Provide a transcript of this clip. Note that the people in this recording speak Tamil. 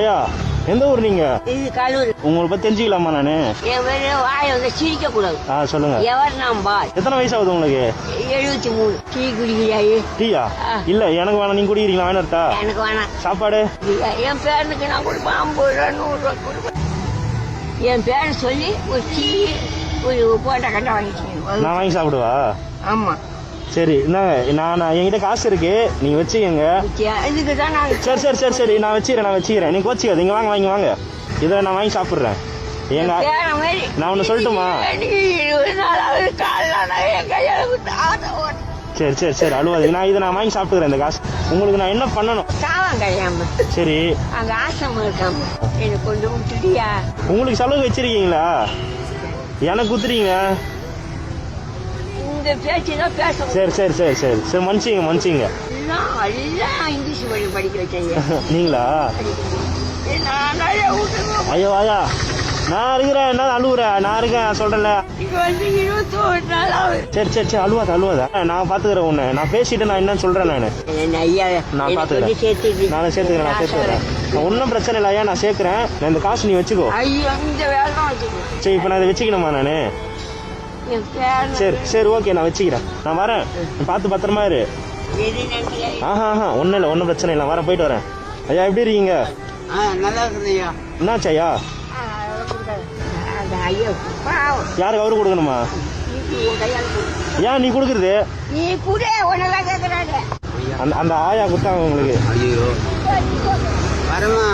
ஐயா எந்த ஊர் நீங்க? இது கல்லூரி. உங்களை பத்தி தெரிஞ்சுக்கலாமா நானு? என் பேரு வாயை வந்து சிரிக்க கூடாது. சொல்லுங்க. எவர் நாம் பாய். எத்தனை வயசு ஆகுது உங்களுக்கு? 73. டீ குடிக்கிறாயே? டீயா? இல்ல எனக்கு வேணாம். நீங்க குடிக்கிறீங்களா? வேணாட்டா? எனக்கு வேணாம். சாப்பாடு? என் பேரனுக்கு நான் கொடுப்பேன். 50 ரூபா 100 ரூபா கொடுப்பேன். என் பேரை சொல்லி ஒரு டீ ஒரு போட்டா கண்டா வாங்கிட்டீங்க. நான் வாங்கி சாப்பிடுவா? ஆமா. சரி நான் என்கிட்ட காசு இருக்கு, நீங்க வச்சுக்கங்க. இதுக்கு தான் நான். சரி சரி சரி சரி நான் வச்சுக்கிறேன். நீங்க கோச்சிக்காது. நீங்க வாங்க இதை நான் வாங்கி சாப்பிடுறேன். எங்க நான் ஒண்ணு சொல்லட்டுமா? சரி சரி சரி அழுவாது. நான் இதை வாங்கி சாப்பிட்டுக்கிறேன். இந்த காசு உங்களுக்கு நான் என்ன பண்ணணும்? சரி அங்க ஆசிரமம் இருக்காம எனக்கு கொஞ்சம் விட்டுட்டியா? உங்களுக்கு செலவு வச்சிருக்கீங்களா? எனக்கு குத்துறீங்க. இந்த பேச்சு தான் பேசணும். சரி சரி சரி சரி சரி மன்னிச்சிங்க. இங்கிலீஷ் மீடியம் படிக்க வச்சீங்க நீங்களா? ஐயோ ஐயா நான் இருக்கிறேன். என்ன அழுவுற? நான் இருக்கேன் சொல்றேன்ல. சரி சரி சரி அழுவாத. நான் பாத்துக்கிறேன். உன்னை நான் பேசிட்டு நான் என்ன சொல்றேன். நான் பாத்துக்கிறேன். நான் சேர்த்துக்கிறேன். ஒன்னும் பிரச்சனை இல்லை ஐயா. நான் சேர்க்கிறேன். நான் இந்த காசு நீ வச்சுக்கோ. சரி இப்ப நான் இதை வச்சுக்கணுமா நானு? சரி சரி ஓகே நான் வச்சுக்கிறேன். நான் வரேன். பார்த்து பத்திரமா இரு. ஒன்றும் இல்லை, ஒன்றும் பிரச்சனை இல்லை. வரேன், போயிட்டு வரேன். ஐயா எப்படி இருக்கீங்க? நல்லா இருக்குது ஐயா. என்னாச்சு ஐயா? யாருக்கு அவரு கொடுக்கணுமா? ஏன் நீ கொடுக்குறது? அந்த ஆயா கொடுத்தாங்க உங்களுக்கு. ஐயோ வரமா